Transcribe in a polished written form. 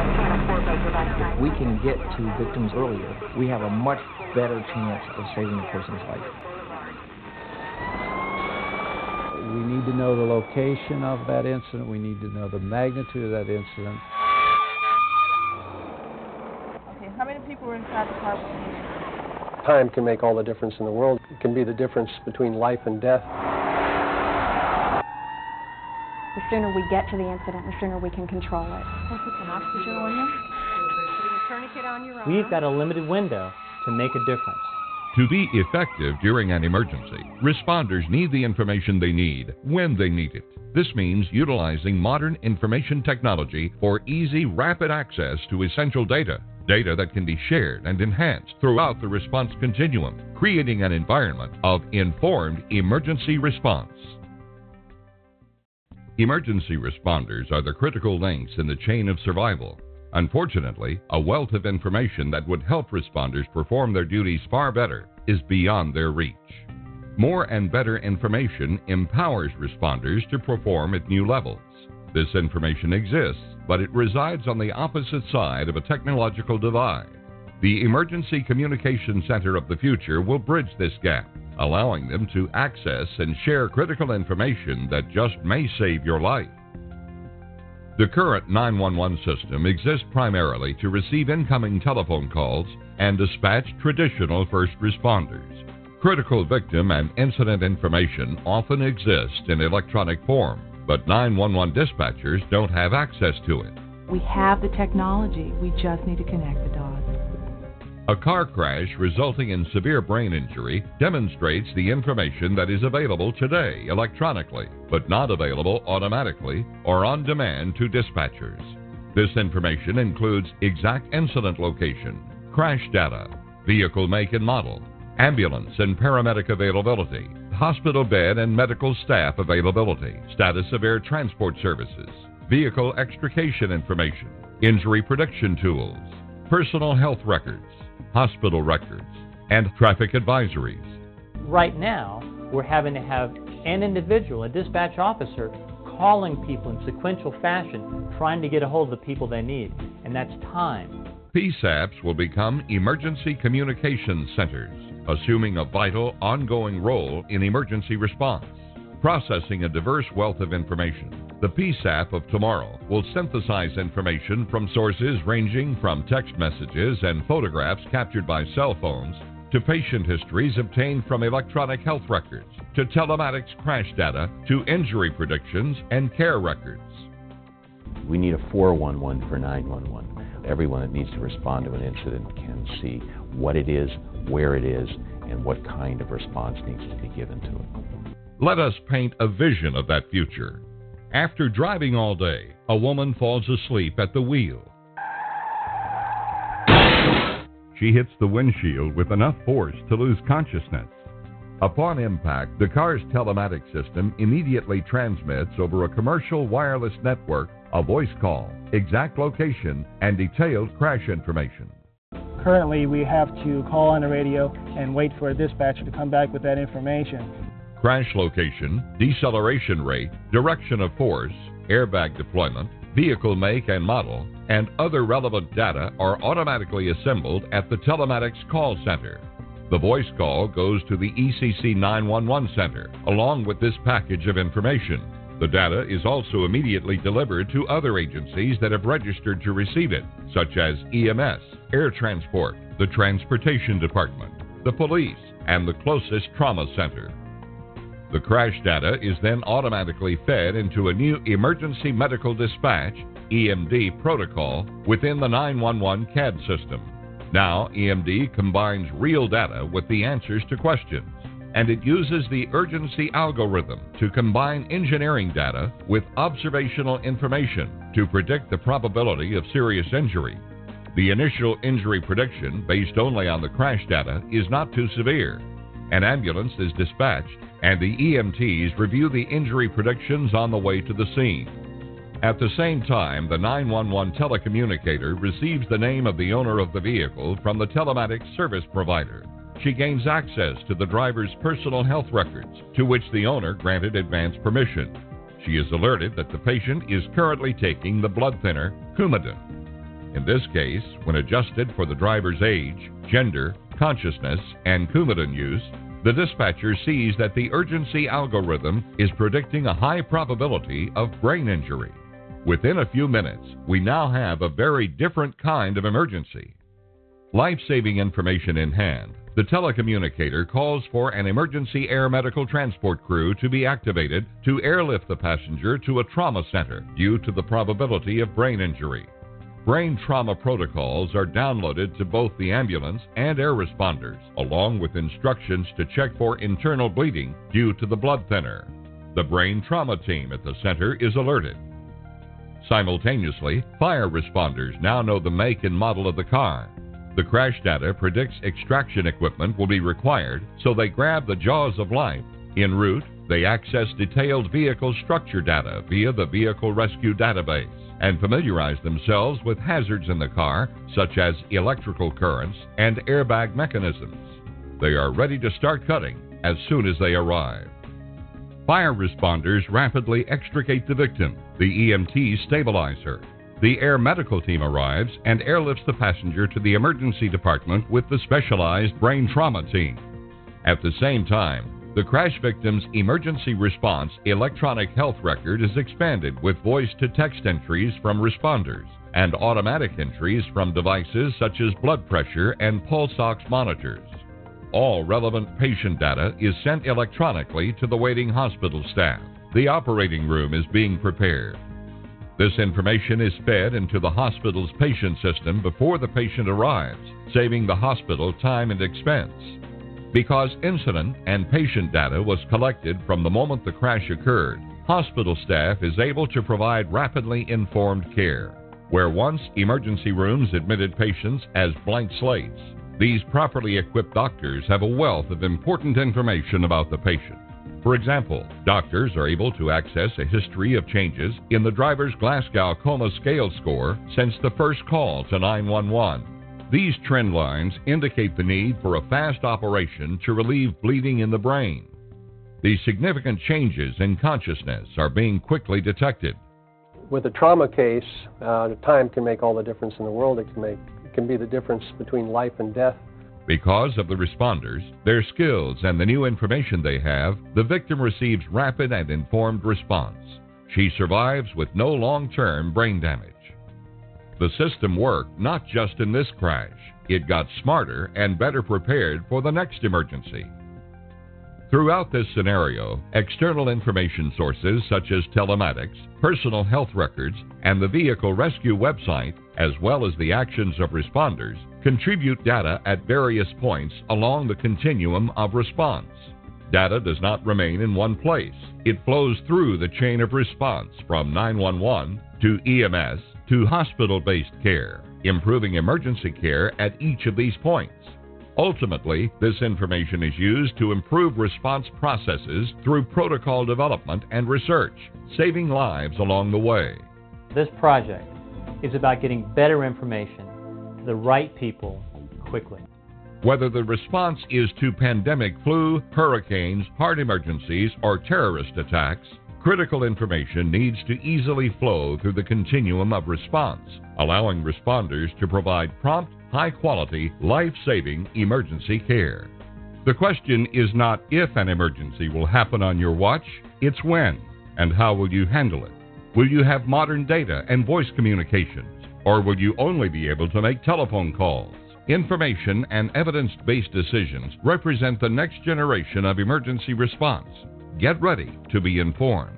If we can get to victims earlier, we have a much better chance of saving a person's life. We need to know the location of that incident. We need to know the magnitude of that incident. Okay, how many people were inside the car when you... Time can make all the difference in the world. It can be the difference between life and death. The sooner we get to the incident, the sooner we can control it. Put some oxygen on you. Put a tourniquet on your arm. We've got a limited window to make a difference. To be effective during an emergency, responders need the information they need when they need it. This means utilizing modern information technology for easy, rapid access to essential data. Data that can be shared and enhanced throughout the response continuum, creating an environment of informed emergency response. Emergency responders are the critical links in the chain of survival. Unfortunately, a wealth of information that would help responders perform their duties far better is beyond their reach. More and better information empowers responders to perform at new levels. This information exists, but it resides on the opposite side of a technological divide. The Emergency Communication Center of the future will bridge this gap, allowing them to access and share critical information that just may save your life. The current 911 system exists primarily to receive incoming telephone calls and dispatch traditional first responders. Critical victim and incident information often exists in electronic form, but 911 dispatchers don't have access to it. We have the technology, we just need to connect the dots. A car crash resulting in severe brain injury demonstrates the information that is available today electronically, but not available automatically or on demand to dispatchers. This information includes exact incident location, crash data, vehicle make and model, ambulance and paramedic availability, hospital bed and medical staff availability, status of air transport services, vehicle extrication information, injury prediction tools, personal health records, hospital records, and traffic advisories. Right now, we're having to have an individual, a dispatch officer, calling people in sequential fashion, trying to get a hold of the people they need, and that's time. PSAPs will become emergency communication centers, assuming a vital, ongoing role in emergency response. Processing a diverse wealth of information, the PSAP of tomorrow will synthesize information from sources ranging from text messages and photographs captured by cell phones to patient histories obtained from electronic health records, to telematics crash data, to injury predictions and care records. We need a 411 for 911. Everyone that needs to respond to an incident can see what it is, where it is, and what kind of response needs to be given to it. Let us paint a vision of that future. After driving all day, a woman falls asleep at the wheel. She hits the windshield with enough force to lose consciousness. Upon impact, the car's telematics system immediately transmits over a commercial wireless network a voice call, exact location, and detailed crash information. Currently, we have to call on the radio and wait for a dispatcher to come back with that information. Crash location, deceleration rate, direction of force, airbag deployment, vehicle make and model, and other relevant data are automatically assembled at the telematics call center. The voice call goes to the ECC 911 center, along with this package of information. The data is also immediately delivered to other agencies that have registered to receive it, such as EMS, Air Transport, the Transportation Department, the police, and the closest trauma center. The crash data is then automatically fed into a new Emergency Medical Dispatch, EMD, protocol within the 911 CAD system. Now, EMD combines real data with the answers to questions, and it uses the urgency algorithm to combine engineering data with observational information to predict the probability of serious injury. The initial injury prediction, based only on the crash data, is not too severe. An ambulance is dispatched, and the EMTs review the injury predictions on the way to the scene. At the same time, the 911 telecommunicator receives the name of the owner of the vehicle from the telematics service provider. She gains access to the driver's personal health records, to which the owner granted advance permission. She is alerted that the patient is currently taking the blood thinner Coumadin. In this case, when adjusted for the driver's age, gender, consciousness, and Coumadin use, the dispatcher sees that the urgency algorithm is predicting a high probability of brain injury. Within a few minutes, we now have a very different kind of emergency. Life-saving information in hand, the telecommunicator calls for an emergency air medical transport crew to be activated to airlift the passenger to a trauma center due to the probability of brain injury. Brain trauma protocols are downloaded to both the ambulance and air responders, along with instructions to check for internal bleeding due to the blood thinner. The brain trauma team at the center is alerted. Simultaneously, fire responders now know the make and model of the car. The crash data predicts extraction equipment will be required, so they grab the jaws of life. En route, they access detailed vehicle structure data via the Vehicle Rescue Database and familiarize themselves with hazards in the car, such as electrical currents and airbag mechanisms. They are ready to start cutting as soon as they arrive. Fire responders rapidly extricate the victim. The EMTs stabilize her. The air medical team arrives and airlifts the passenger to the emergency department with the specialized brain trauma team. At the same time, the crash victim's emergency response electronic health record is expanded with voice-to-text entries from responders and automatic entries from devices such as blood pressure and pulse ox monitors. All relevant patient data is sent electronically to the waiting hospital staff. The operating room is being prepared. This information is fed into the hospital's patient system before the patient arrives, saving the hospital time and expense. Because incident and patient data was collected from the moment the crash occurred, hospital staff is able to provide rapidly informed care. Where once emergency rooms admitted patients as blank slates, these properly equipped doctors have a wealth of important information about the patient. For example, doctors are able to access a history of changes in the driver's Glasgow Coma Scale score since the first call to 911. These trend lines indicate the need for a fast operation to relieve bleeding in the brain. These significant changes in consciousness are being quickly detected. With a trauma case, time can make all the difference in the world. It can be the difference between life and death. Because of the responders, their skills, and the new information they have, the victim receives rapid and informed response. She survives with no long-term brain damage. The system worked not just in this crash. It got smarter and better prepared for the next emergency. Throughout this scenario, external information sources such as telematics, personal health records, and the vehicle rescue website, as well as the actions of responders, contribute data at various points along the continuum of response. Data does not remain in one place. It flows through the chain of response from 911 to EMS to hospital-based care, improving emergency care at each of these points. Ultimately, this information is used to improve response processes through protocol development and research, saving lives along the way. This project is about getting better information to the right people quickly. Whether the response is to pandemic flu, hurricanes, heart emergencies, or terrorist attacks, critical information needs to easily flow through the continuum of response, allowing responders to provide prompt, high-quality, life-saving emergency care. The question is not if an emergency will happen on your watch, it's when, and how will you handle it? Will you have modern data and voice communications, or will you only be able to make telephone calls? Information and evidence-based decisions represent the next generation of emergency response. Get ready to be informed.